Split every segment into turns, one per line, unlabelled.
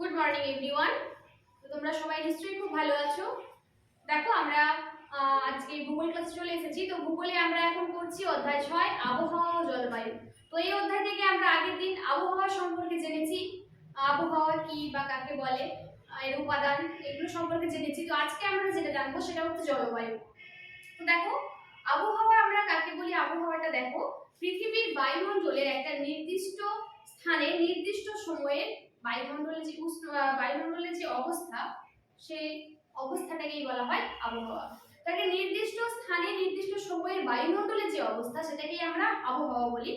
Good morning everyone. তো তোমরা সবাই নিশ্চয়ই খুব ভালো আছো। দেখো আমরা আজকে ভূগোল ক্লাসে চলে এসেছি। তো ভূগোলে আমরা এখন করছি অধ্যায় 6 আবহাওয়া ও জলবায়ু। তো এই অধ্যায় থেকে আমরা আগের দিন আবহাওয়া সম্পর্কে জেনেছি, আবহাওয়া কি বা কাকে বলে, এর উপাদান, এগুলো সম্পর্কে জেনেছি। তো আজকে আমরা যেটা জানবো সেটা হচ্ছে জলবায়ু। তো দেখো, আবহাওয়া আমরা কাকে বলি? আবহাওয়াটা দেখো, পৃথিবীর বায়ুমণ্ডলের একটা নির্দিষ্ট স্থানে নির্দিষ্ট সময়ে বায়ুমণ্ডলের যে অবস্থা, সেই অবস্থাটাকেই বলা হয় আবহাওয়া। তাকে নির্দিষ্ট স্থানে নির্দিষ্ট সময়ের বায়ুমণ্ডলের যে অবস্থা সেটাকেই আমরা আবহাওয়া বলি।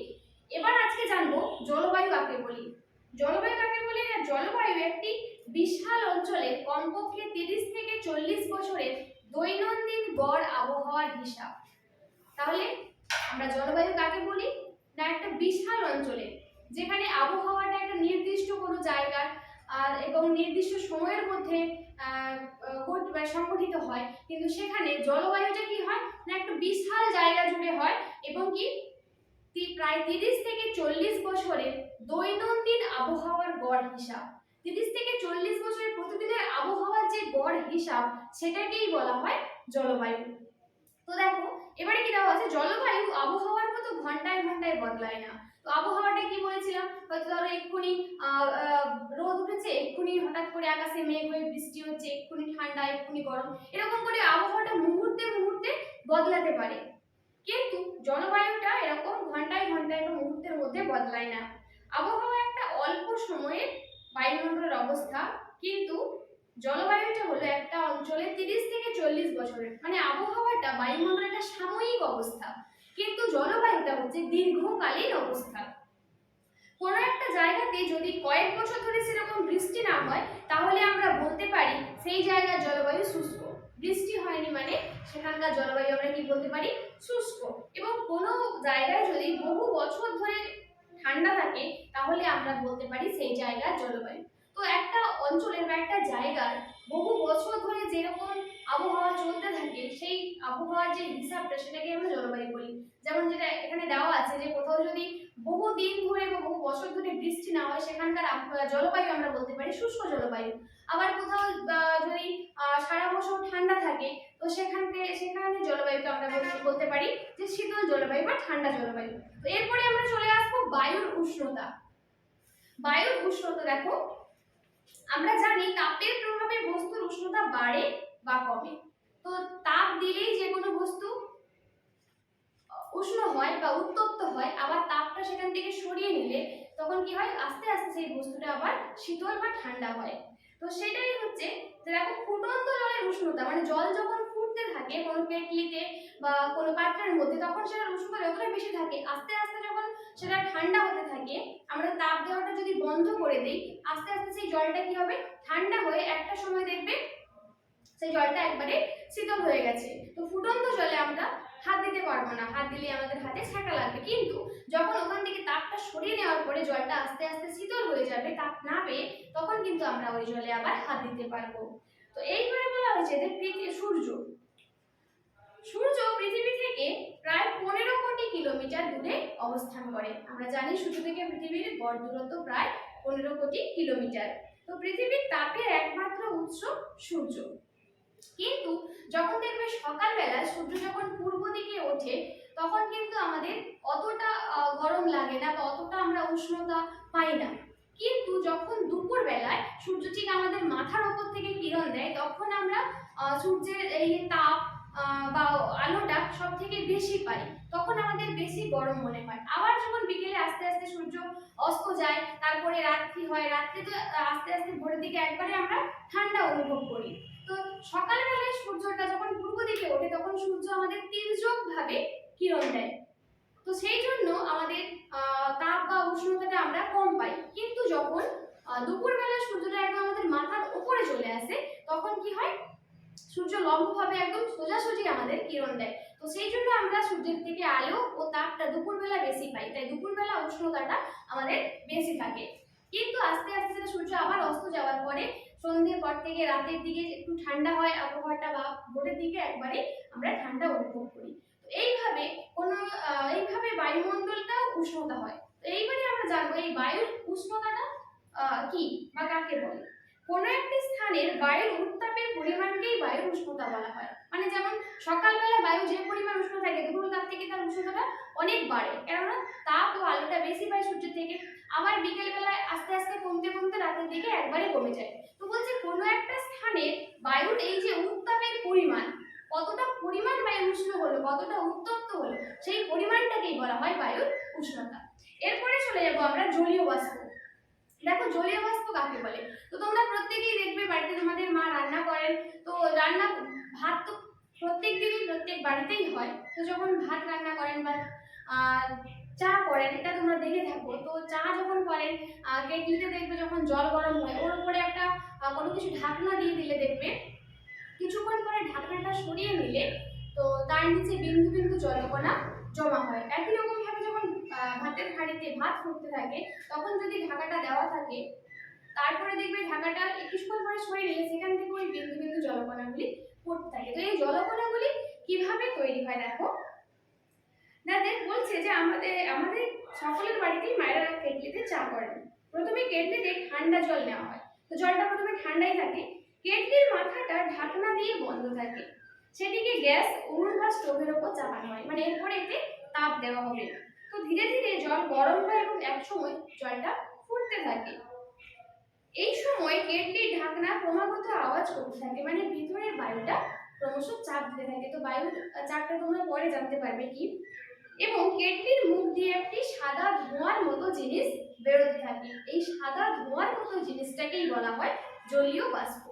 এবার আজকে জানবো জলবায়ু কাকে বলি। জলবায়ু কাকে বলি? জলবায়ু একটি বিশাল অঞ্চলে কমপক্ষে 30 থেকে 40 বছরের দৈনন্দিন গড় আবহাওয়ার হিসাব। তাহলে আমরা জলবায়ু কাকে বলি? না, একটা বিশাল অঞ্চলে যেখানে আবহাওয়াটা একটা নির্দিষ্ট কোনো জায়গার এবং নির্দিষ্ট সময়ের মধ্যে সংগঠিত হয়, কিন্তু সেখানে জলবায়ুটা কি হয় না, একটা বিশাল জায়গা জুড়ে হয় এবং কি প্রায় 30 থেকে 40 বছরের দৈনন্দিন আবহাওয়ার গড় হিসাব। 30 থেকে 40 বছরের প্রতিদিনের আবহাওয়ার যে গড় হিসাব সেটাকেই বলা হয় জলবায়ু। তো দেখো, এবারে কি দেওয়া আছে, জলবায়ু আবহাওয়ার মতো ঘন্টায় ঘন্টায় বদলায় না। তো আবহাওয়াটা কি বলেছিলাম, হয়তো ধরো এক্ষুনি রোদ উঠেছে, এক্ষুনি হঠাৎ করে আকাশে মেঘ হয়ে বৃষ্টি হচ্ছে, এক্ষুনি ঠান্ডা, এক্ষুনি গরম, এরকম করে আবহাওয়াটা মুহূর্তে মুহূর্তে বদলাতে পারে। কিন্তু জলবায়ুটা এরকম ঘন্টায় ঘন্টায় বা মুহূর্তের মধ্যে বদলায় না। আবহাওয়া একটা অল্প সময়ের বায়ুমণ্ডলের অবস্থা, কিন্তু জলবায়ুটা হলো একটা অঞ্চলে 30 থেকে 40 বছরের, মানে আবহাওয়াটা বায়ুমণ্ডলের একটা সাময়িক অবস্থা, কিন্তু জলবায়ুটা হচ্ছে দীর্ঘকালীন অবস্থা। কোনো একটা জায়গাতে যদি কয়েক বছর ধরে সেরকম বৃষ্টি না হয়, তাহলে আমরা বলতে পারি সেই জায়গার জলবায়ু শুষ্ক। বৃষ্টি হয়নি মানে সেখানকার জলবায়ু আমরা কি বলতে পারি? শুষ্ক। এবং কোনো জায়গায় যদি বহু বছর ধরে ঠান্ডা থাকে, তাহলে আমরা বলতে পারি সেই জায়গার জলবায়ু। তো একটা অঞ্চলের বা একটা জায়গার বহু বছর ধরে যেরকম আবহাওয়া চলতে থাকে, সেই আবহাওয়ার যে হিসাবটা সেটাকে আমরা জলবায়ু বলি। যেমন যেটা এখানে দেওয়া আছে, যে কোথাও যদি বহু দিন ধরে বা বহু বছর ধরে বৃষ্টি না হয়, সেখানকার জলবায়ু আমরা বলতে পারি শুষ্ক জলবায়ু। আবার কোথাও যদি সারা বছর ঠান্ডা থাকে, তো সেখানে জলবায়ুকে আমরা বলতে পারি যে শীতল জলবায়ু বা ঠান্ডা জলবায়ু। তো এরপরে আমরা চলে আসবো বায়ুর উষ্ণতা। বায়ুর উষ্ণতা দেখো, আমরা জানি তাপের প্রভাবে বস্তুর উষ্ণতা বাড়ে বা কমে। তো তাপ দিলেই যে কোনো বস্তু উষ্ণ হয় বা উত্তপ্ত হয়, আবার তাপটা সেখান থেকে সরিয়ে নিলে তখন কি হয়, আস্তে আস্তে সেই বস্তুটা আবার শীতল বা ঠান্ডা হয়। তো সেটাই হচ্ছে যে দেখো, ফুটন্ত জলের উষ্ণতা, মানে জল যখন ফুটতে থাকে কোনো কেটলিতে বা কোনো পাত্রের মধ্যে, তখন সেটার উষ্ণতা যতটা বেশি থাকে, আস্তে আস্তে যখন সেটা ঠান্ডা হতে থাকে, আমরা তাপ দেওয়াটা যদি বন্ধ করে দিই, আস্তে আস্তে সেই জলটা কি হবে, ঠান্ডা হয়ে একটা সময় দেখবে সেই জলটা একবারে শীতল হয়ে গেছে। তো ফুটন্ত জলে আমরা হাত দিতে পারবো না, হাত দিলে আমাদের হাতে ছ্যাঁকা লাগবে। কিন্তু যখন ওখান থেকে তাপটা সরিয়ে নেওয়ার পরে জলটা আস্তে আস্তে শীতল হয়ে যাবে তাপ না পেয়ে, তখন কিন্তু আমরা ওই জলে আবার হাত দিতে পারবো। তো এইভাবে বলা হয়েছে যে সূর্য পৃথিবী থেকে প্রায় 15 কোটি কিলোমিটার দূরে অবস্থান করে। আমরা জানি সূর্য থেকে পৃথিবীর গড় দূরত্ব প্রায় 15 কোটি কিলোমিটার। তো পৃথিবীর তাপের একমাত্র উৎস সূর্য। কিন্তু যখন দেখবে সকালবেলা সূর্য যখন পূর্ব দিকে ওঠে, তখন কিন্তু আমাদের অতটা গরম লাগে না বা অতটা আমরা উষ্ণতা পাই না। কিন্তু যখন দুপুর বেলায় সূর্য ঠিক আমাদের মাথার উপর থেকে কিরণ দেয়, তখন আমরা সূর্যের এই তাপ বা আলোটা সব থেকে বেশি পাই, তখন আমাদের বেশি গরম মনে হয়। আবার যখন বিকেলে আস্তে আস্তে সূর্য অস্ত যায়, তারপরে রাত্রি হয়, রাত্রি তো আস্তে আস্তে ভোরের দিকে একবারে আমরা ঠান্ডা অনুভব করি। তো সকালবেলায় সূর্যটা যখন পূর্ব দিকে ওঠে, তখন সূর্য আমাদের তির্যকভাবে কিরণ দেয়। তো সেই জন্য আমাদের তাপ বা উষ্ণতাটা আমরা কম পাই। কিন্তু যখন দুপুরবেলা সূর্যটা একদম আমাদের মাথার উপরে চলে আসে, তখন কি হয়, সূর্য লম্বভাবে একদম সোজাসুজি আমাদের কিরণ দেয়। তো সেই জন্য আমরা সূর্যের থেকে আলো ও তাপটা দুপুরবেলা বেশি পাই, তাই দুপুরবেলা উষ্ণতাটা আমাদের বেশি থাকে। কিন্তু আস্তে আস্তে সেটা সূর্য আবার অস্ত যাওয়ার পরে সন্ধ্যের পর থেকে রাতের দিকে একটু ঠান্ডা হয় আবহাওয়াটা, বা ভোরের দিকে একবারে আমরা ঠান্ডা অনুভব করি। তো এইভাবে বায়ুমণ্ডলটাও উষ্ণতা হয়। তো এইবারে আমরা জানবো এই বায়ুর উষ্ণতাটা কি বা কাকে বলে? কোনো একটি স্থানের বায়ুর উত্তাপের পরিমাণকেই বায়ুর উষ্ণতা বলা হয়। মানে যেমন সকালবেলা বায়ু যে পরিমাণ উষ্ণ থাকে, দুপুর তার থেকে তার উষ্ণতাটা অনেক বাড়ে, কেননা তাপ ও আলোটা বেশি পায় সূর্য থেকে। আবার বিকেল বেলায় আস্তে আস্তে কমতে কমতে রাতের দিকে একবারে কমে যায়। তো বলছে কোনো একটা স্থানের বায়ুর এই যে উত্তাপের পরিমাণ, কতটা পরিমাণ বায়ু উষ্ণ হলো, কতটা উত্তপ্ত হলো, সেই পরিমাণটাকেই বলা হয় বায়ুর উষ্ণতা। এরপরে চলে যাব আমরা জলীয় বাষ্প। দেখো জলীয় বাষ্প কাকে বলে? তো তোমরা প্রত্যেকেই দেখবে বাড়িতে তোমাদের মা রান্না করেন, তো রান্না ভাত তো প্রত্যেক দিনই প্রত্যেক বাড়িতেই হয়। তো যখন ভাত রান্না করেন বা চা করেন, এটা তোমরা দেখে থাকো। তো চা যখন করেন, কেটলিতে দেখবে যখন জল গরম হয়, ওর উপরে একটা কোনো কিছু ঢাকনা দিয়ে দিলে দেখবে কিছুক্ষণ পরে ঢাকনাটা সরিয়ে নিলে তো তার নিচে বিন্দু বিন্দু জলকণা জমা হয়। একই রকম ভাবে যখন ভাতের হাঁড়িতে ভাত ফুটতে থাকে, তখন যদি ঢাকাটা দেওয়া থাকে, তারপরে দেখবে ঢাকাটা কিছুক্ষণ পরে সরিয়ে নিলে সেখান থেকে ওই বিন্দু বিন্দু জলকণাগুলি পড়তে থাকে। তো এই জলকণাগুলি কিভাবে তৈরি হয় দেখো। বলছে যে আমাদের সকলের বাড়িতেই মায়েরা কেটলিতে চা করেন। প্রথমে কেটলিতে ঠান্ডা জল নেওয়া হয়। তো জলটা প্রথমে ঠান্ডাই থাকে, কেটলির মাথাটা ঢাকনা দিয়ে বন্ধ থাকে, সেটিকে গ্যাস, উনুন বা স্টোভের উপর চাপানো হয়। মানে এরপরে এতে তাপ দেওয়া হবে। তো ধীরে ধীরে জল গরম হয় এবং একসময় জলটা ফুটতে থাকে। এই সময় কেটলির ঢাকনা ক্রমাগত আওয়াজ করতে থাকে, মানে ভিতরের বায়ুটা ক্রমশ চাপ দিতে থাকে। তো বায়ুর চাপটা তোমরা পরে জানতে পারবে কি। এবং কেটলির মুখ দিয়ে একটি সাদা ধোঁয়ার মতো জিনিস বেরোতে থাকে। এই সাদা ধোঁয়ার মতো জিনিসটাকেই বলা হয় জলীয় বাষ্প।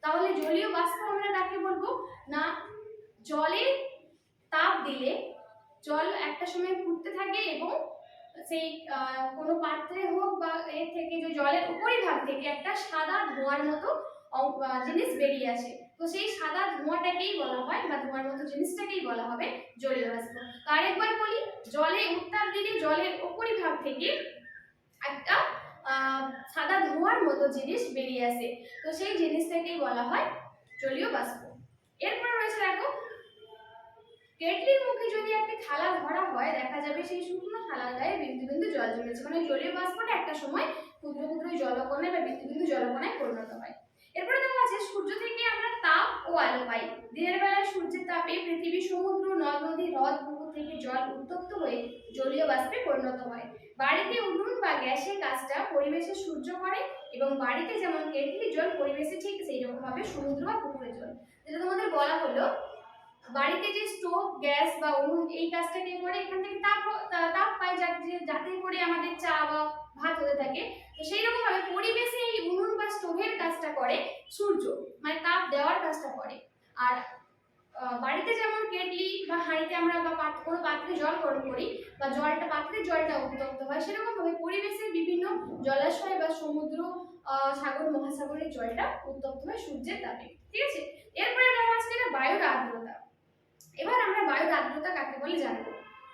তাহলে জলীয় বাষ্প আমরা কাকে বলবো? না, জলে তাপ দিলে জল একটা সময় ফুটতে থাকে এবং সেই কোনো পাত্রে হোক বা এর থেকে যে জলের উপরিভাগ থেকে একটা সাদা ধোঁয়ার মতো জিনিস বেরিয়ে আসে। তো সেই সাদা ধোঁয়াটাকেই বলা হয় বা ধোঁয়ার মতো জিনিসটাকেই বলা হবে জলীয় বাষ্প। তো আরেকবার বলি, জলে উত্তাপ দিলে জলের উপরিভাগ থেকে একটা সাদা ধোঁয়ার মতো জিনিস বেরিয়ে আসে, তো সেই জিনিসটাকেই বলা হয় জলীয় বাষ্প। এরপর রয়েছে দেখো, কেটলির মুখে যদি একটা থালা ধরা হয়, দেখা যাবে সেই শুকনো থালার গায়ে বিন্দু বিন্দু জল জমেছে। মানে জলীয় বাষ্পটা একটা সময় ক্ষুদ্র ক্ষুদ্র জলকণায় বা বিন্দু বিন্দু জলকণায় পরিণত হয়। এরপরে দেখা আছে সূর্য থেকে আমরা তাপ ও আলো পাই। দিনের বেলায় সূর্যের তাপে পৃথিবী, সমুদ্র, নদ নদী, হ্রদ, পুকুর থেকে জল উত্তপ্ত হয়ে জলীয় বাষ্পে পরিণত হয়। বাড়িতে উনুন বা গ্যাসের কাজটা পরিবেশে সূর্য করে, এবং বাড়িতে যেমন কেটলির জল পরিবেশে ঠিক সেই রকম ভাবে সমুদ্র বা পুকুরের জল। যেটা তোমাদের বলা হলো, বাড়িতে যে স্টোভ, গ্যাস বা উনুন এই কাজটা কে করে, এখান থেকে তাপ পায় যাতে করে আমাদের চা বা ভাত হতে থাকে। তো সেই রকম ভাবে পরিবেশে এই উনুন বা স্টোভের কাজটা করে সূর্য, মানে তাপ দেওয়ার কাজটা করে। আর বাড়িতে যেমন কেটলি বা হাঁড়িতে আমরা বা কোনো পাত্রে জল গরম করি বা পাত্রের জলটা উত্তপ্ত হয়, সেরকম ভাবে পরিবেশের বিভিন্ন জলাশয় বা সমুদ্র, সাগর, মহাসাগরের জলটা উত্তপ্ত হয় সূর্যের তাপে। ঠিক আছে, এরপরে দেখা যাচ্ছে যেটা বায়ুর আর্দ্রতা। এবার আমরা বায়ুর আর্দ্রতা কাকে বলে জানবো।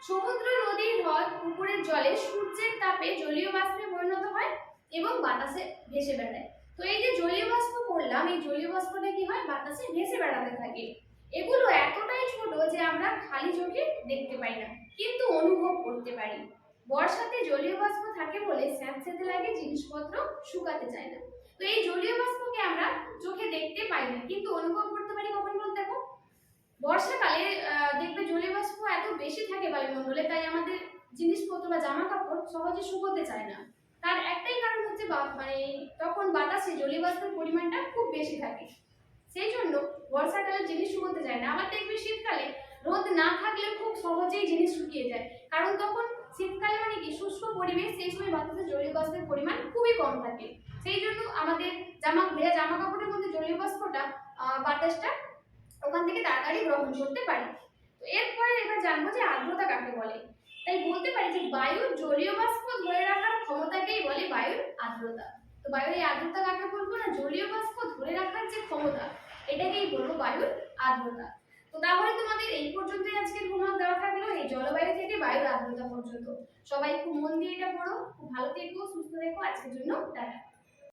সমুদ্র, নদী, হ্রদ, পুকুরের জলে সূর্যের তাপে জলীয় বাষ্পে পরিণত হয় এবং বাতাসে ভেসে বেড়ায়। তো এই যে জলীয় বাষ্প পড়লাম, এই জলীয় বাষ্পটা কি হয়, বাতাসে ভেসে বেড়াতে থাকে। এগুলো এতটাই ছোট যে আমরা খালি চোখে দেখতে পাই না, কিন্তু অনুভব করতে পারি। বর্ষাতে জলীয় বাষ্প থাকে বলে স্যাঁতসেঁতে লাগে, জিনিসপত্র শুকাতে চায় না। তো এই জলীয় বাষ্পকে আমরা চোখে দেখতে পাই না, কিন্তু অনুভব করতে পারি কখন বলতে দেখো, বর্ষাকালে দেখবে জলীয় বাষ্প এত বেশি থাকে বায়ুমণ্ডলে, তাই আমাদের জিনিসপত্র বা জামা কাপড় সহজে শুকোতে চায় না। তার একটাই কারণ হচ্ছে মানে তখন বাতাসে জলীয় বাষ্পের পরিমাণটা খুব বেশি থাকে, সেই জন্য বর্ষাকালে জিনিস শুকোতে চায় না। আবার দেখবে শীতকালে রোদ না থাকলে খুব সহজেই জিনিস শুকিয়ে যায়, কারণ তখন শীতকালে মানে কি শুষ্ক পরিবেশ, সেই সময় বাতাসে জলীয় বাষ্পের পরিমাণ খুবই কম থাকে। সেই জন্য আমাদের ভেজা জামা কাপড়ের মধ্যে জলীয় বাষ্পটা বাতাসটা ওখান থেকে তাড়াতাড়ি গ্রহণ করতে পারি। তো এরপরে এবার জানবো যে আর্দ্রতা কাকে বলে। তাই বলতে পারি যে বায়ুর জলীয় বাষ্প ধরে রাখার ক্ষমতাকেই বলে বায়ুর আর্দ্রতা। তো বায়ুর এই আর্দ্রতা কাকে বলবো না, জলীয় বাষ্প ধরে রাখার যে ক্ষমতা, এটাকেই বলবো বায়ুর আর্দ্রতা। তো তাহলে তোমাদের এই পর্যন্তই আজকের হোমওয়ার্ক দেওয়া থাকলো, এই জলবায়ু থেকে বায়ুর আর্দ্রতা পর্যন্ত। সবাই খুব মন দিয়ে এটা পড়ো, খুব ভালো থেকো, সুস্থ থেকো। আজকের জন্য টাটা।